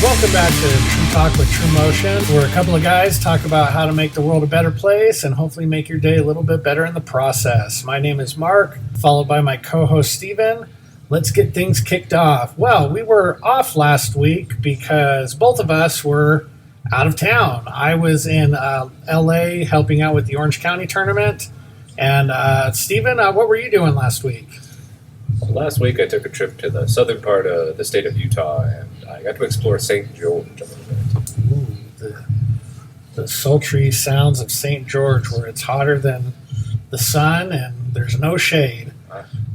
Welcome back to True Talk with TruMotion, where a couple of guys talk about how to make the world a better place and hopefully make your day a little bit better in the process. My name is Mark, followed by my co-host Steven. Let's get things kicked off. Well, we were off last week because both of us were out of town. I was in LA helping out with the Orange County tournament. And Steven, what were you doing last week? Last week I took a trip to the southern part of the state of Utah, and I got to explore St. George a little bit. Ooh, the sultry sounds of St. George, where it's hotter than the sun and there's no shade.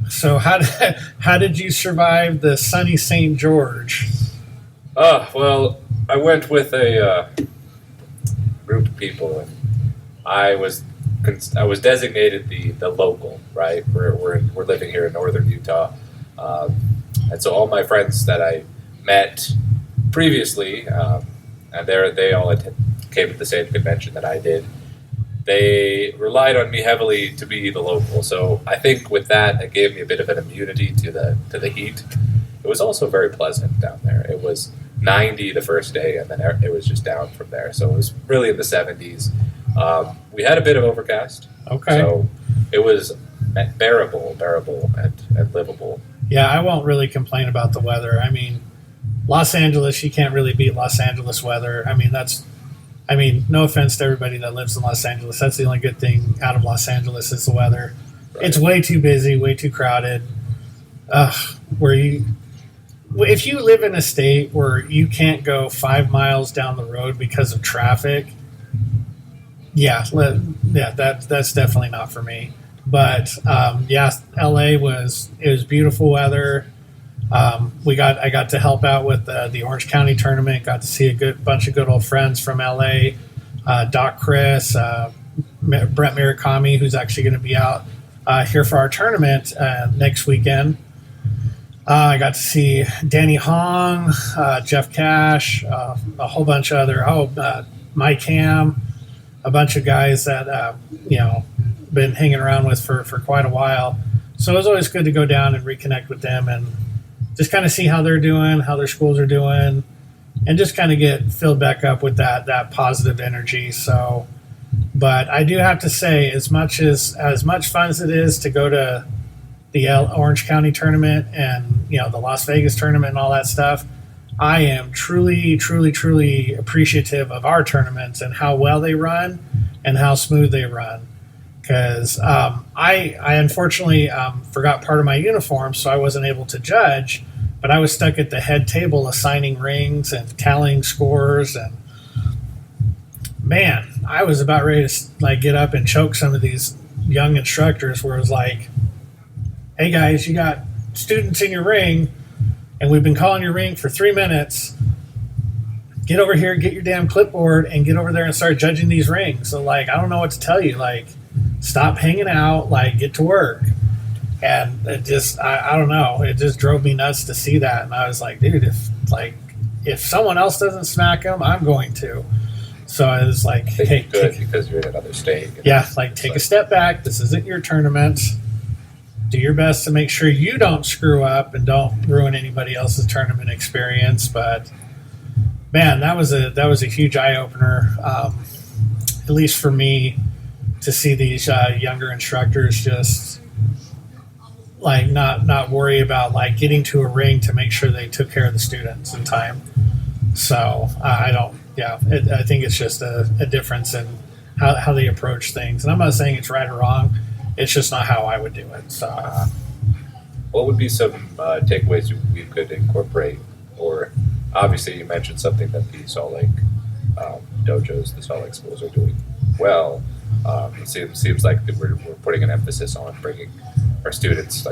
So how did you survive the sunny St. George? Well, I went with a group of people, and I was designated the local, right? We're living here in northern Utah, and so all my friends that I met previously, and they all came to the same convention that I did. They relied on me heavily to be the local, so I think with that it gave me a bit of an immunity to the heat. It was also very pleasant down there. It was 90 the first day, and then it was just down from there. So it was really in the 70s. We had a bit of overcast. Okay. So it was bearable and livable. Yeah, I won't really complain about the weather. I mean, Los Angeles, you can't really beat Los Angeles weather. I mean, no offense to everybody that lives in Los Angeles. That's the only good thing out of Los Angeles is the weather. Right. It's way too busy, way too crowded. If you live in a state where you can't go 5 miles down the road because of traffic, that's definitely not for me. But LA was beautiful weather. I got to help out with the Orange County tournament. Got to see a bunch of good old friends from LA. Doc Chris, Brett Murakami, who's actually going to be out here for our tournament next weekend. I got to see Danny Hong, Jeff Cash, a whole bunch of other Mike Ham, a bunch of guys that been hanging around with for quite a while. So it was always good to go down and reconnect with them and just kind of see how they're doing, how their schools are doing, and just kind of get filled back up with that positive energy. So, but I do have to say, as much fun as it is to go to the Orange County tournament and the Las Vegas tournament and all that stuff, I am truly, truly, truly appreciative of our tournaments and how well they run and how smooth they run. Because I unfortunately forgot part of my uniform, so I wasn't able to judge, but I was stuck at the head table assigning rings and tallying scores, and man, I was about ready to get up and choke some of these young instructors where it was like, hey guys, you got students in your ring, and we've been calling your ring for 3 minutes. Get over here, get your damn clipboard, and get over there and start judging these rings. So I don't know what to tell you. Stop hanging out, get to work. And it just, I don't know, it just drove me nuts to see that. And I was like, dude, if someone else doesn't smack them, I'm going to. So I was like, hey, because you're in another state. Take a step back. This isn't your tournament. Do your best to make sure you don't screw up and don't ruin anybody else's tournament experience. But man, that was a huge eye opener, at least for me, to see these younger instructors just not worry about getting to a ring to make sure they took care of the students in time. So I think it's just a difference in how they approach things. And I'm not saying it's right or wrong. It's just not how I would do it. So, what would be some takeaways we could incorporate? Or obviously, you mentioned something that the Salt Lake dojos, the Salt Lake schools are doing well. It seems like that we're putting an emphasis on bringing our students,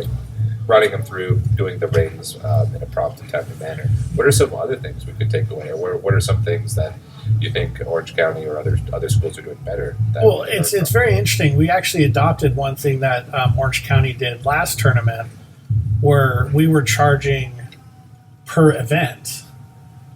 running them through, doing the rings in a prompt and timely manner. What are some other things we could take away, or what are some things that you think Orange County or other schools are doing better? Well, it's very interesting. We actually adopted one thing that Orange County did last tournament, where we were charging per event.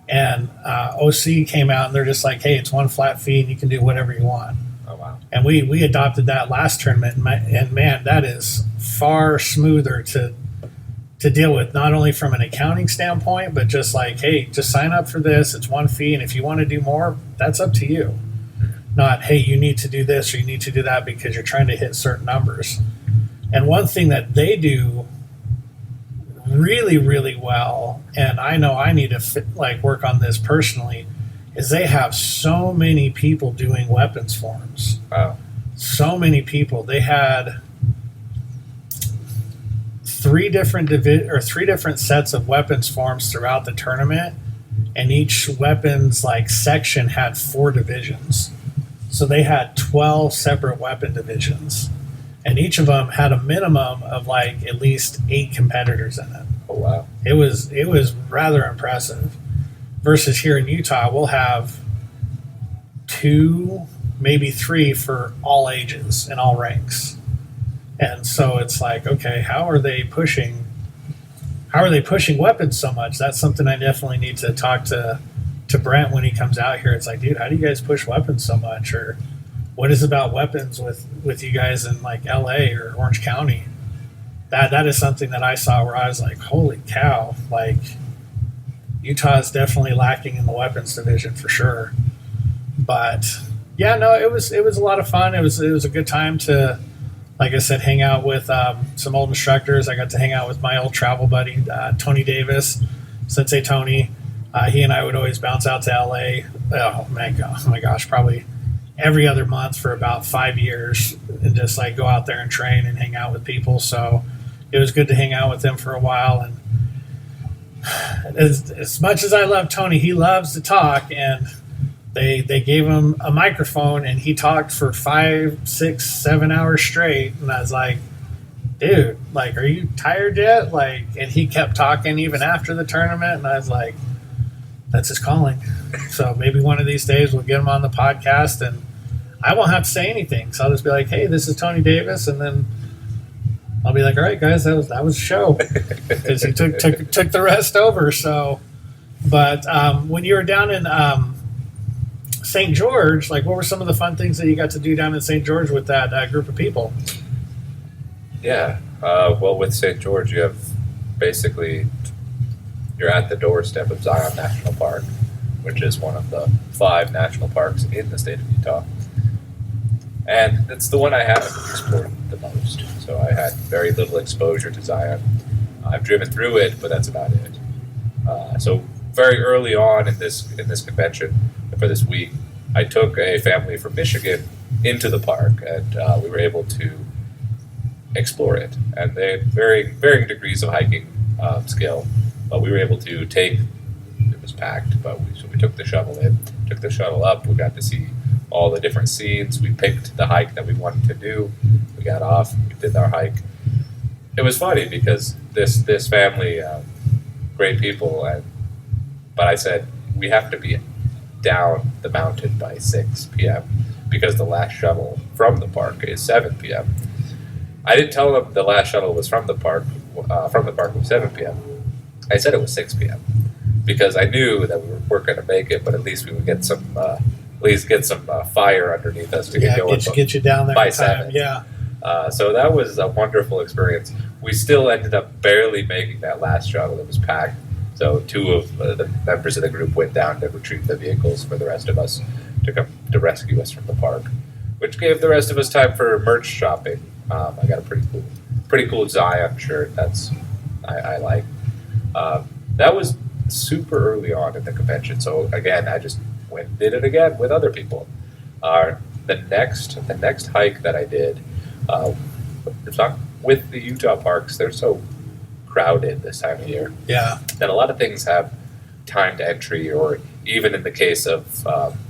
And OC came out and they're just like, hey, it's one flat fee and you can do whatever you want. Oh, wow. And we adopted that last tournament, and man, that is far smoother to to deal with, not only from an accounting standpoint, but just like, hey, just sign up for this. It's one fee. And if you want to do more, that's up to you. Not, hey, you need to do this or you need to do that because you're trying to hit certain numbers. And one thing that they do really, really well, and I know I need to work on this personally, is they have so many people doing weapons forms. Wow. So many people. They had three different sets of weapons forms throughout the tournament, and each weapons section had 4 divisions. So they had 12 separate weapon divisions, and each of them had a minimum of at least 8 competitors in it. Oh wow! It was rather impressive. Versus here in Utah, we'll have 2, maybe 3 for all ages and all ranks. And so it's okay, how are they pushing weapons so much? That's something I definitely need to talk to Brent when he comes out here. It's dude, how do you guys push weapons so much? Or what is about weapons with you guys in LA or Orange County? That is something that I saw where I was holy cow, Utah is definitely lacking in the weapons division for sure. But yeah, no, it was a lot of fun. It was a good time to, like I said, hang out with some old instructors. I got to hang out with my old travel buddy, Tony Davis, Sensei Tony. He and I would always bounce out to LA. Oh my gosh, probably every other month for about 5 years, and just go out there and train and hang out with people. So it was good to hang out with him for a while. And as much as I love Tony, he loves to talk, and they gave him a microphone and he talked for 5, 6, 7 hours straight. And I was like, dude, are you tired yet? And he kept talking even after the tournament. And I was like, that's his calling. So maybe one of these days we'll get him on the podcast and I won't have to say anything. So I'll just be like, hey, this is Tony Davis. And then I'll be like, all right, guys, that was a show, because he took the rest over. So, but when you were down in St. George, what were some of the fun things that you got to do down in St. George with that group of people? Yeah, well, with St. George, you have basically you're at the doorstep of Zion National Park, which is one of the 5 national parks in the state of Utah. And it's the one I haven't explored the most. So I had very little exposure to Zion. I've driven through it, but that's about it. So very early on in this convention, for this week, I took a family from Michigan into the park, and we were able to explore it. And they had varying degrees of hiking skill, but we were able to take. It was packed, but we took the shuttle in, took the shuttle up. We got to see all the different scenes. We picked the hike that we wanted to do. We got off, we did our hike. It was funny because this family, great people, but I said we have to be down the mountain by 6 p.m. because the last shuttle from the park is 7 p.m. I didn't tell them the last shuttle was from the park was 7 p.m. I said it was 6 p.m. because I knew that we weren't going to make it, but at least we would get some fire underneath us to get going. Get you down there by in time. 7. Yeah. So that was a wonderful experience. We still ended up barely making that last shuttle. It was packed. So 2 of the members of the group went down to retrieve the vehicles for the rest of us to come to rescue us from the park, which gave the rest of us time for merch shopping. I got a pretty cool Zion shirt. I like. That was super early on in the convention. So again, I just went and did it again with other people. The next hike that I did, it's not with the Utah parks. They're so crowded this time of year. Yeah. And a lot of things have timed entry, or even in the case of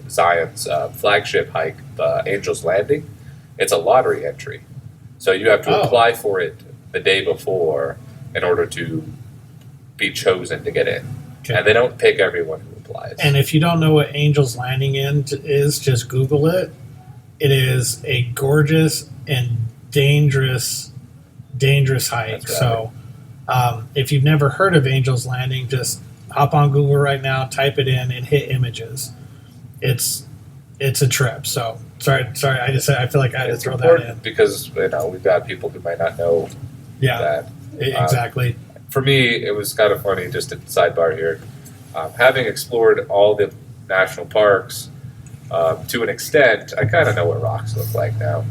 Zion's flagship hike, Angel's Landing, it's a lottery entry. So you have to apply for it the day before in order to be chosen to get in. Okay. And they don't pick everyone who applies. And if you don't know what Angel's Landing is, just Google it. It is a gorgeous and dangerous hike. Right. So if you've never heard of Angel's Landing, just hop on Google right now, type it in, and hit images. It's a trip. So sorry. I feel like I had to throw that in because we've got people who might not know. Yeah, that. Exactly. for me, it was kind of funny, just a sidebar here. Having explored all the national parks to an extent, I kind of know what rocks look like now.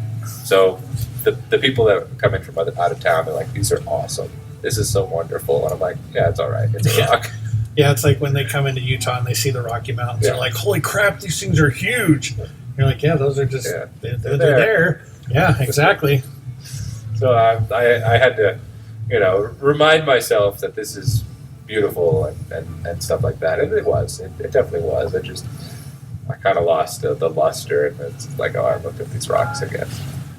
So the people that come in from out of town, they're like, these are awesome. This is so wonderful. And I'm like, yeah, it's all right. It's a rock. Yeah, it's like when they come into Utah and they see the Rocky Mountains. They're like, holy crap, these things are huge. You're like, yeah, those are just, they're there. Yeah, exactly. So I had to, remind myself that this is beautiful and stuff like that. And it was. It definitely was. I kind of lost the luster. And it's like, I looked at these rocks again.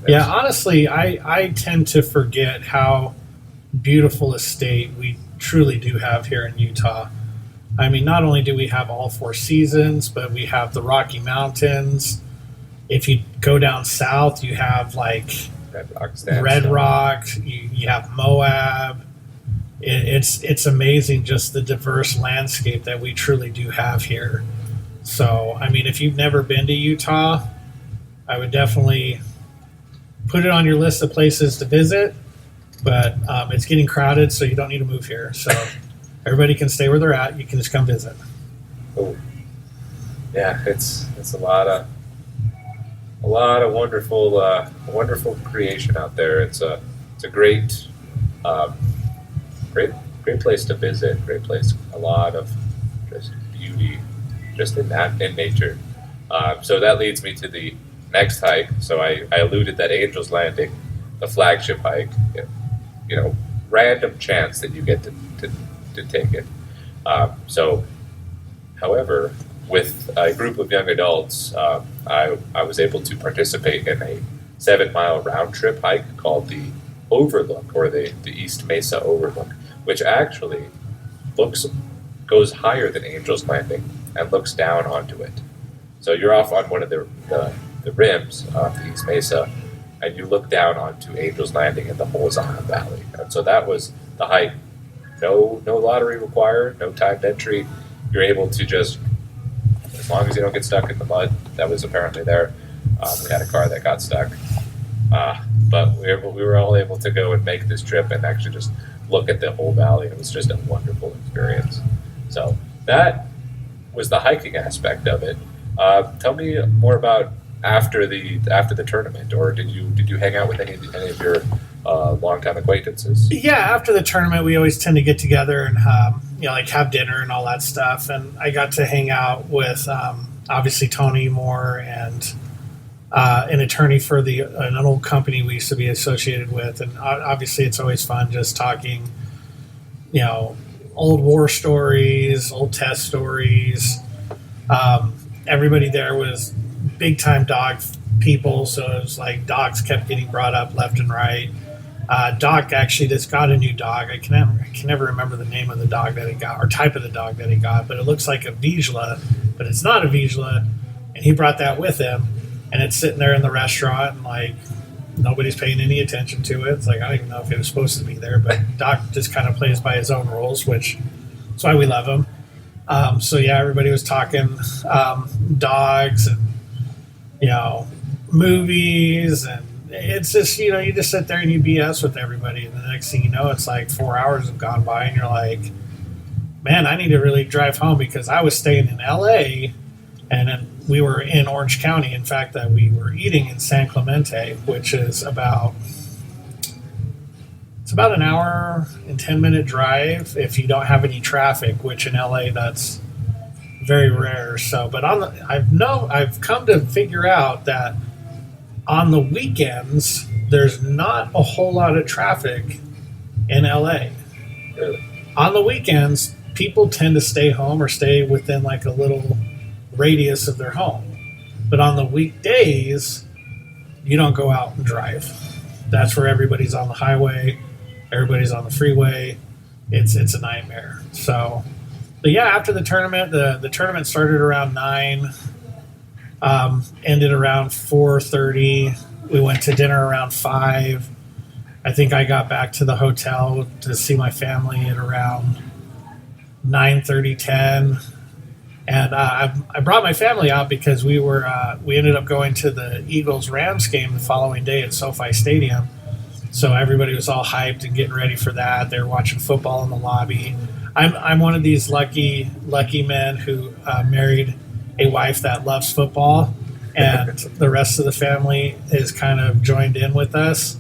Yeah, honestly, I tend to forget how beautiful a state we truly do have here in Utah. I mean, not only do we have all four seasons, but we have the Rocky Mountains. If you go down south, you have like Red Rock, you have Moab. It's amazing just the diverse landscape that we truly do have here. So, I mean, if you've never been to Utah, I would definitely put it on your list of places to visit. But it's getting crowded, so you don't need to move here. So everybody can stay where they're at. You can just come visit. Oh, yeah, it's a lot of wonderful creation out there. It's a great place to visit. Great place. A lot of just beauty, just in nature. So that leads me to the next hike. So I alluded that Angel's Landing, the flagship hike. Random chance that you get to take it. However, with a group of young adults, I was able to participate in a 7-mile round trip hike called the Overlook, or the East Mesa Overlook, which actually goes higher than Angel's Landing and looks down onto it. So you're off on one of the rims of the East Mesa, and you look down onto Angel's Landing in the Hosanna Valley. And so that was the hike. No lottery required, no timed entry. You're able to just, as long as you don't get stuck in the mud, that was apparently there. We had a car that got stuck. But we were all able to go and make this trip and actually just look at the whole valley. It was just a wonderful experience. So that was the hiking aspect of it. Tell me more about after the tournament, or did you hang out with any of your longtime acquaintances? Yeah, after the tournament, we always tend to get together and have dinner and all that stuff. And I got to hang out with obviously Tony Moore and an attorney for an old company we used to be associated with. And obviously, it's always fun just talking, old war stories, old test stories. Everybody there was big time dog people, so it was like dogs kept getting brought up left and right. Doc actually just got a new dog. I can never remember the name of the dog that he got, or type of the dog that he got, but it looks like a Vizsla, but it's not a Vizsla, and he brought that with him, and it's sitting there in the restaurant, and like nobody's paying any attention to it. It's like, I don't even know if it was supposed to be there, but Doc just kind of plays by his own rules, which is why we love him. So yeah, everybody was talking dogs and movies, and it's just you just sit there and you BS with everybody, and the next thing you know, it's like 4 hours have gone by, and you're like, man, I need to really drive home, because I was staying in LA, and then we were in Orange County. In fact, that we were eating in San Clemente, which is about an hour and 10-minute drive if you don't have any traffic, which in LA that's very rare. So, but I've come to figure out that on the weekends there's not a whole lot of traffic in LA. Really? On the weekends, people tend to stay home or stay within like a little radius of their home. But on the weekdays, you don't go out and drive. That's where everybody's on the highway, everybody's on the freeway. It's a nightmare. So, but yeah, after the tournament, the tournament started around 9, ended around 4:30. We went to dinner around 5. I think I got back to the hotel to see my family at around 9:30, 10. And I brought my family out because we ended up going to the Eagles-Rams game the following day at SoFi Stadium. So everybody was all hyped and getting ready for that. They were watching football in the lobby. I'm one of these lucky men who married a wife that loves football, and the rest of the family is kind of joined in with us.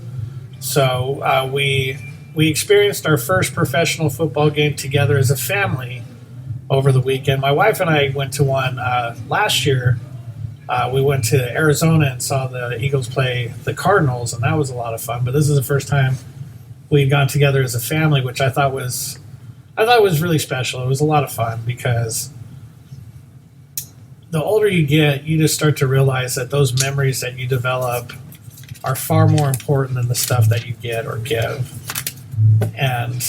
So we experienced our first professional football game together as a family over the weekend. My wife and I went to one last year. We went to Arizona and saw the Eagles play the Cardinals, and that was a lot of fun. But this is the first time we'd gone together as a family, which I thought was really special. It was a lot of fun because the older you get, you just start to realize that those memories that you develop are far more important than the stuff that you get or give. And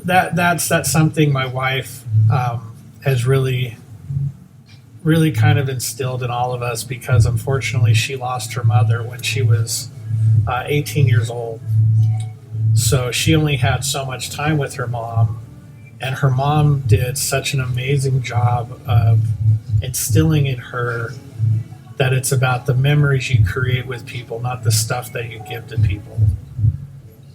that's something my wife has really kind of instilled in all of us, because unfortunately she lost her mother when she was 18 years old. So she only had so much time with her mom, and her mom did such an amazing job of instilling in her that it's about the memories you create with people, not the stuff that you give to people.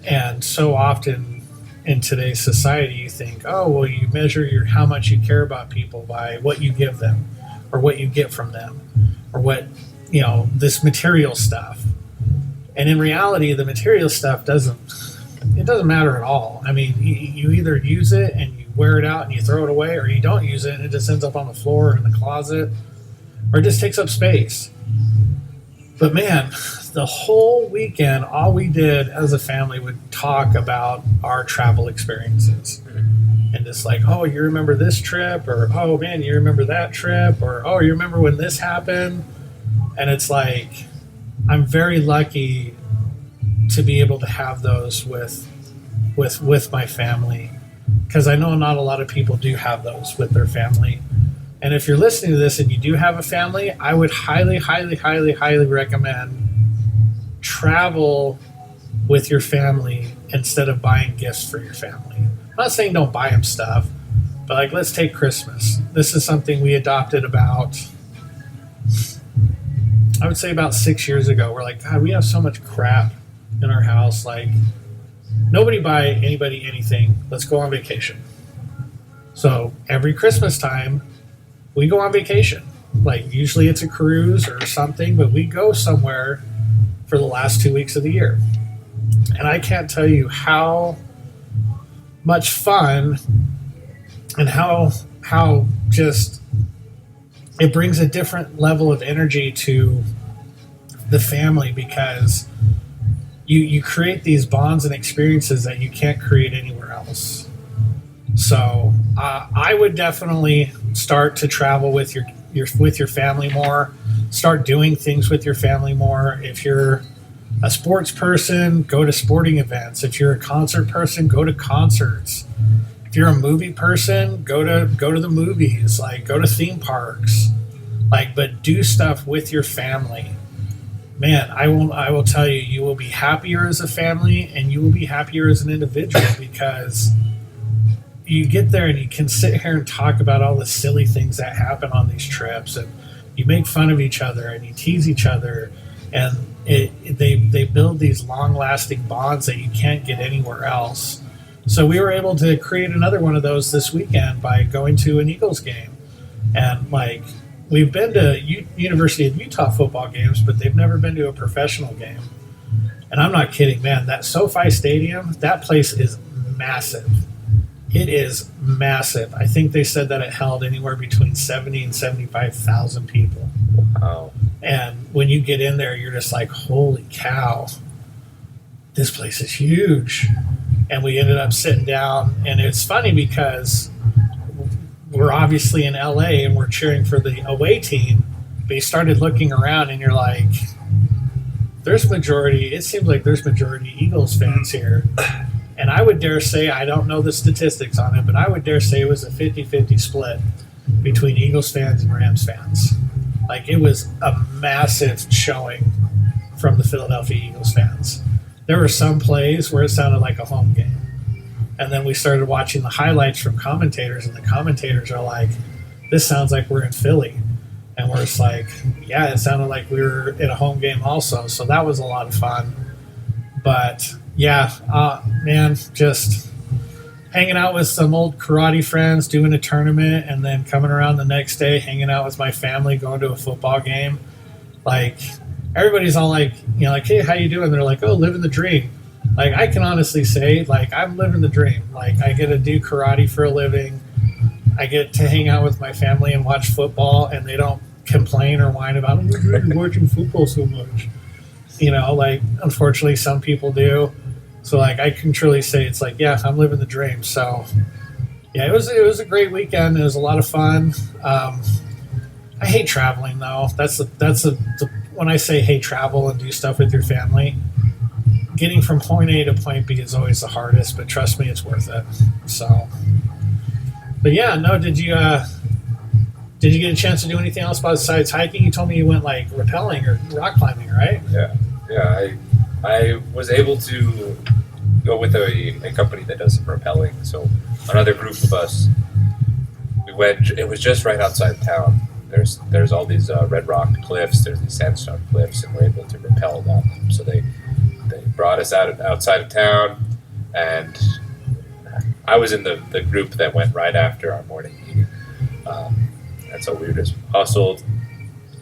And so often in today's society, you think, oh, well, you measure how much you care about people by what you give them or what you get from them or what, this material stuff. And in reality, the material stuff doesn't matter at all. I mean, you either use it and you wear it out and you throw it away, or you don't use it and it just ends up on the floor or in the closet, or it just takes up space. But man, the whole weekend, all we did as a family would talk about our travel experiences. And just like, oh, you remember this trip? Or, oh man, you remember that trip? Or, oh, you remember when this happened? And it's like, I'm very lucky to be able to have those with my family, because I know not a lot of people do have those with their family. And if you're listening to this and you do have a family, I would highly, highly, highly, highly recommend travel with your family instead of buying gifts for your family. I'm not saying don't buy them stuff, but like, let's take Christmas. This is something we adopted about 6 years ago. We're like, God, we have so much crap in our house. Like, nobody buy anybody anything. Let's go on vacation. So every Christmas time, we go on vacation. Like, usually it's a cruise or something, but we go somewhere for the last 2 weeks of the year. And I can't tell you how much fun and how just it brings a different level of energy to the family, because you create these bonds and experiences that you can't create anywhere else. So I would definitely start to travel with your family more. Start doing things with your family more. If you're a sports person, go to sporting events. If you're a concert person, go to concerts. If you're a movie person, go to the movies. Like, go to theme parks. Like, but do stuff with your family. Man, I will tell you, you will be happier as a family and you will be happier as an individual, because you get there and you can sit here and talk about all the silly things that happen on these trips, and you make fun of each other and you tease each other, and they build these long-lasting bonds that you can't get anywhere else. So we were able to create another one of those this weekend by going to an Eagles game. And like, we've been to University of Utah football games, but they've never been to a professional game. And I'm not kidding, man. That SoFi Stadium, that place is massive. It is massive. I think they said that it held anywhere between 70 and 75,000 people. Wow. And when you get in there, you're just like, holy cow, this place is huge. And we ended up sitting down, and it's funny because we're obviously in LA and we're cheering for the away team, but you started looking around and you're like, it seems like there's majority Eagles fans here. And I would dare say, I don't know the statistics on it, but I would dare say it was a 50-50 split between Eagles fans and Rams fans. Like, it was a massive showing from the Philadelphia Eagles fans. There were some plays where it sounded like a home game. And then we started watching the highlights from commentators, and the commentators are like, this sounds like we're in Philly. And we're just like, yeah, it sounded like we were in a home game also. So that was a lot of fun. But yeah, man, just hanging out with some old karate friends, doing a tournament, and then coming around the next day, hanging out with my family, going to a football game. Like, everybody's all like, like, hey, how you doing? They're like, oh, living the dream. Like, I can honestly say, like, I'm living the dream. Like, I get to do karate for a living. I get to hang out with my family and watch football, and they don't complain or whine about, oh, you're watching football so much. Like, unfortunately, some people do. So, like, I can truly say it's like, yeah, I'm living the dream. So, yeah, it was a great weekend. It was a lot of fun. I hate traveling, though. When I say hate travel and do stuff with your family, getting from point A to point B is always the hardest. But trust me, it's worth it. So, but yeah, no. Did you get a chance to do anything else besides hiking? You told me you went like rappelling or rock climbing, right? Yeah. I was able to go with a company that does some rappelling. So another group of us, we went. It was just right outside town. There's all these red rock cliffs. There's these sandstone cliffs, and we're able to rappel down them. So they brought us outside of town, and I was in the group that went right after our morning meeting. And so we just hustled,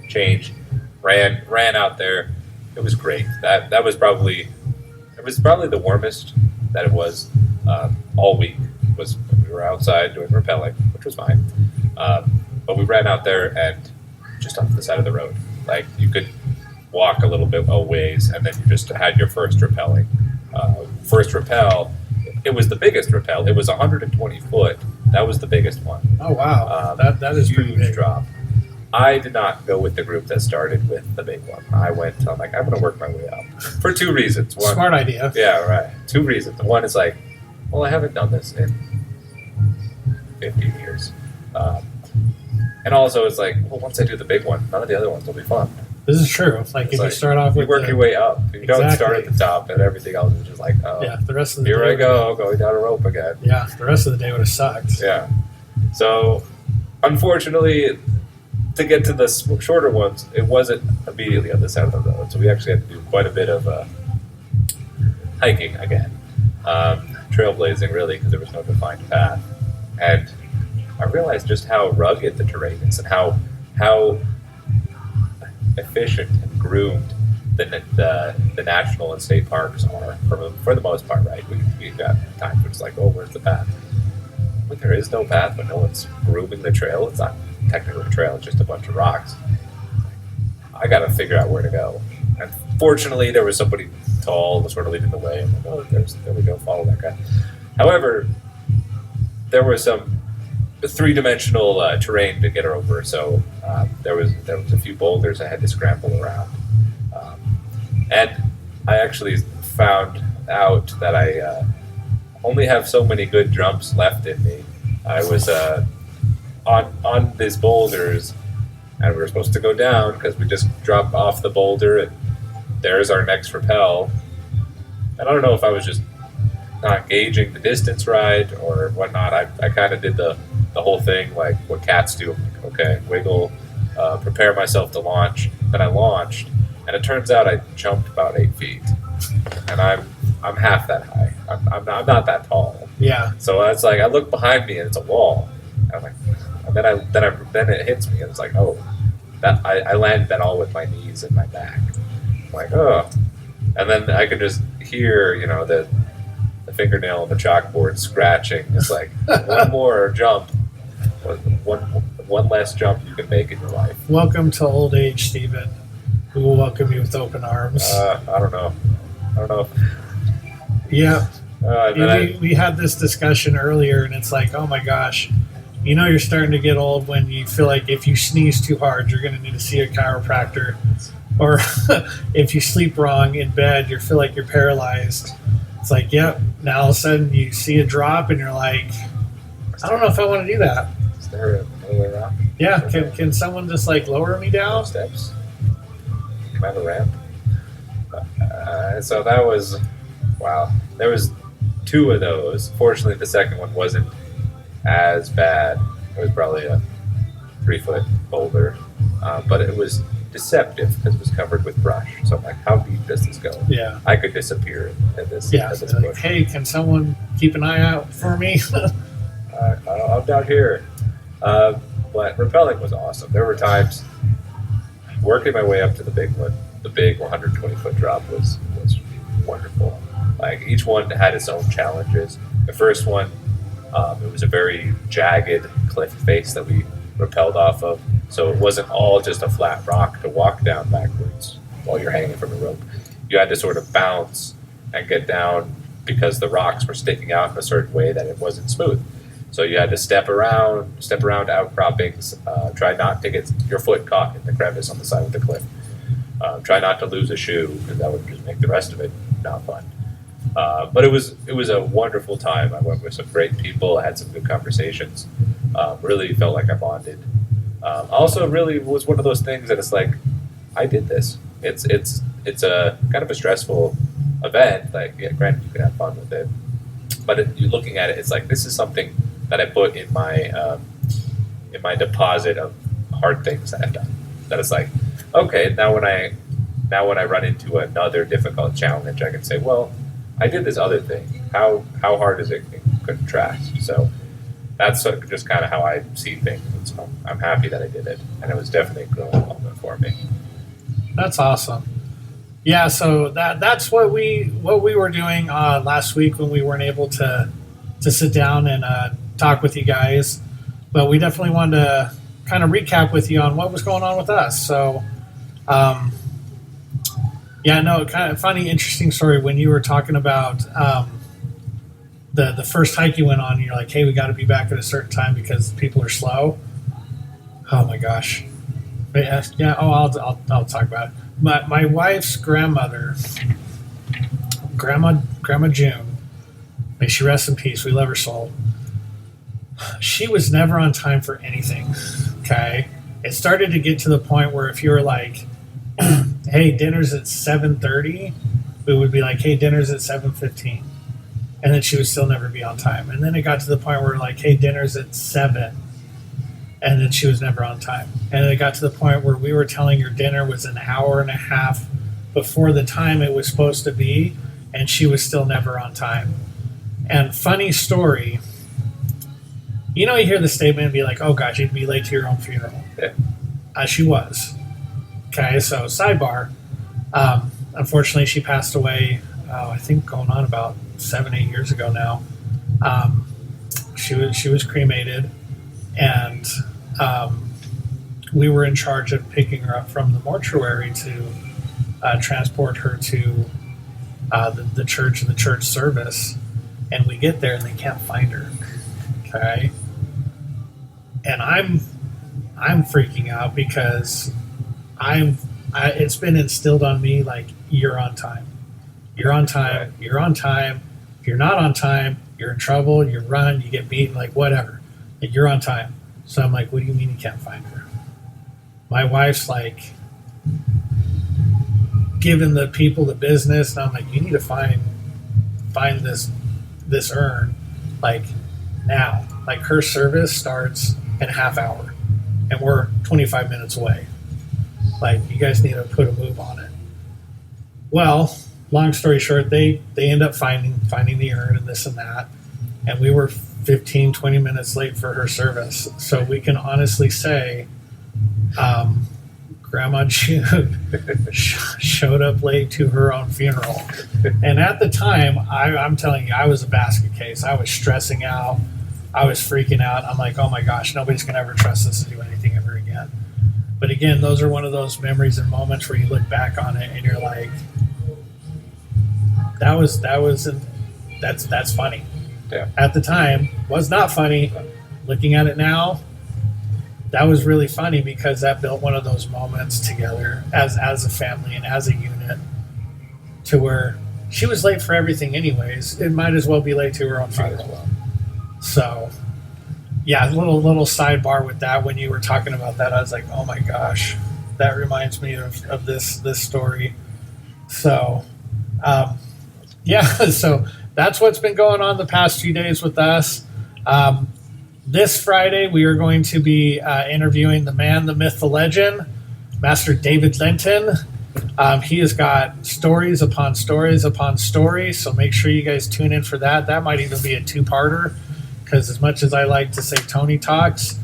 changed, ran out there. It was great. That was probably the warmest that it was all week. Was when we were outside doing rappelling, which was fine. But we ran out there and just off the side of the road. Like, you could walk a little bit a ways, and then you just had your first rappelling. First rappel, it was the biggest rappel. It was 120 foot. That was the biggest one. Oh, wow. That is pretty big. Drop. I did not go with the group that started with the big one. I'm like, I'm going to work my way up. For two reasons. One, smart idea. Yeah, right. Two reasons. One is like, well, I haven't done this in 15 years. And also, it's like, well, once I do the big one, none of the other ones will be fun. This is true. Like, if you start off with you work your way up. You don't start at the top, and everything else is just like, oh, yeah, the rest of the here day I go, going down a rope again. Yeah, the rest of the day would have sucked. Yeah. So, unfortunately, to get to the shorter ones, it wasn't immediately on the side of the road. So we actually had to do quite a bit of hiking again. Trailblazing, really, because there was no defined path. And I realized just how rugged the terrain is and how efficient and groomed the national and state parks are for the most part, right? We've got times where it's like, oh, where's the path? But there is no path, but no one's grooming the trail. It's not technically a trail, it's just a bunch of rocks. I got to figure out where to go. And fortunately, there was somebody tall was sort of leading the way. And I'm like, oh, there we go, follow that guy. However, there was some three-dimensional terrain to get her over, so there was a few boulders I had to scramble around. And I actually found out that I only have so many good jumps left in me. I was on these boulders, and we were supposed to go down because we just dropped off the boulder, and there's our next rappel. And I don't know if I was just not gauging the distance right or whatnot. I kind of did the whole thing like what cats do. I'm like, okay, wiggle, prepare myself to launch. Then I launched, and it turns out I jumped about 8 feet, and I'm half that high. I'm not that tall. Yeah. So it's like I look behind me and it's a wall. And I'm like, and then it hits me and it's like, oh, that I landed that all with my knees and my back. I'm like, oh, and then I could just hear the fingernail on the chalkboard scratching. It's like one more jump, one less jump you can make in your life. Welcome to old age, Stephen. We will welcome you with open arms. I don't know. Yeah. We had this discussion earlier, and it's like, oh my gosh, you're starting to get old when you feel like if you sneeze too hard, you're going to need to see a chiropractor. Or if you sleep wrong in bed, you feel like you're paralyzed. It's like, yep. Now all of a sudden you see a drop, and you're like, I don't know if I want to do that. Is there another way around? Yeah. Can someone just like lower me down? Steps. Can I have a ramp? So that was, wow. There was 2 of those. Fortunately, the second one wasn't as bad. It was probably a 3-foot boulder, but it was deceptive because it was covered with brush. So I'm like, how deep does this go? Yeah. I could disappear in this. Yeah. In this So like, bush. hey, can someone keep an eye out for me? I'm down here. But rappelling was awesome. There were times working my way up to the big one. The big 120-foot drop was wonderful. Like each one had its own challenges. The first one, it was a very jagged cliff face that we rappelled off of. So it wasn't all just a flat rock to walk down backwards while you're hanging from a rope. You had to sort of bounce and get down because the rocks were sticking out in a certain way that it wasn't smooth. So you had to step around outcroppings, try not to get your foot caught in the crevice on the side of the cliff. Try not to lose a shoe because that would just make the rest of it not fun. But it was a wonderful time. I went with some great people. I had some good conversations. Really felt like I bonded. Also, really was one of those things that it's like, I did this. It's a kind of a stressful event. Like, yeah, granted, you can have fun with it, but you're looking at it, it's like this is something that I put in my deposit of hard things that I've done. That it's like, okay, now when I run into another difficult challenge, I can say, well, I did this other thing. How hard is it in contrast? So that's sort of just kind of how I see things. And so I'm happy that I did it, and it was definitely a growing moment for me. That's awesome. Yeah, so that's what we were doing last week when we weren't able to sit down and talk with you guys. But we definitely wanted to kind of recap with you on what was going on with us. So, kind of funny, interesting story when you were talking about the first hike you went on. And you're like, hey, we got to be back at a certain time because people are slow. Oh my gosh. But I'll talk about it. My wife's grandmother, Grandma June, may she rest in peace. We love her soul. She was never on time for anything. Okay, it started to get to the point where if you were like, "Hey, dinner's at 7:30," we would be like, "Hey, dinner's at 7:15," and then she would still never be on time. And then it got to the point where like, "Hey, dinner's at 7," and then she was never on time. And it got to the point where we were telling her dinner was an hour and a half before the time it was supposed to be, and she was still never on time. And funny story. You know, you hear the statement and be like, oh, gosh, you'd be late to your own funeral. Yeah. She was. Okay, so sidebar. Unfortunately, she passed away, I think going on about 7-8 years ago now. She was cremated, and we were in charge of picking her up from the mortuary to transport her to the church and the church service. And we get there and they can't find her. Okay. And I'm freaking out because it's been instilled on me like, you're on time. You're on time. You're on time. If you're not on time, you're in trouble. You run, you get beaten, like whatever. Like, you're on time. So I'm like, what do you mean you can't find her? My wife's like giving the people the business, and I'm like, you need to find this urn like now. Like, her service starts in a half hour and we're 25 minutes away. Like, you guys need to put a move on it. Well, long story short, they end up finding the urn and this and that, and we were 15-20 minutes late for her service. So we can honestly say Grandma June showed up late to her own funeral. And at the time, I'm telling you, I was a basket case. I was stressing out. I was freaking out. I'm like, oh my gosh, nobody's going to ever trust us to do anything ever again. But again, those are one of those memories and moments where you look back on it and you're like, that's funny. Yeah. At the time, was not funny. Looking at it now, that was really funny because that built one of those moments together as a family and as a unit, to where she was late for everything anyways. It might as well be late to her own funeral. So, yeah, a little sidebar with that. When you were talking about that, I was like, oh my gosh, that reminds me of this story. So, so that's what's been going on the past few days with us. This Friday, we are going to be interviewing the man, the myth, the legend, Master David Linton. He has got stories upon stories upon stories, so make sure you guys tune in for that. That might even be a two-parter, because as much as I like to say Tony talks,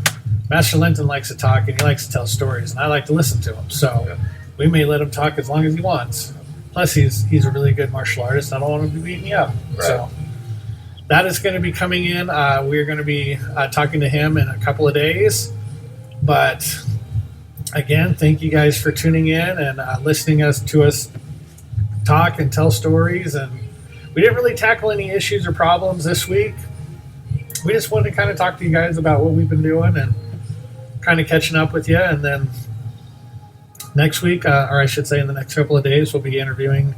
Master Linton likes to talk and he likes to tell stories, and I like to listen to him. So we may let him talk as long as he wants. Plus, he's a really good martial artist, and I don't want him to beat me up. Right. So that is going to be coming in. We're going to be talking to him in a couple of days. But again, thank you guys for tuning in and listening to us talk and tell stories. And we didn't really tackle any issues or problems this week. We just wanted to kind of talk to you guys about what we've been doing and kind of catching up with you. And then next week, or I should say in the next couple of days, we'll be interviewing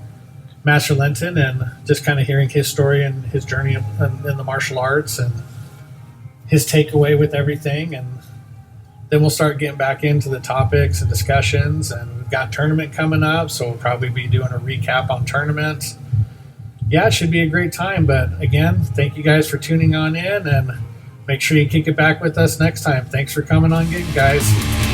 Master Linton and just kind of hearing his story and his journey in the martial arts and his takeaway with everything. And then we'll start getting back into the topics and discussions. And we've got tournament coming up, so we'll probably be doing a recap on tournaments. Yeah, it should be a great time. But again, thank you guys for tuning on in, and make sure you kick it back with us next time. Thanks for coming on, guys.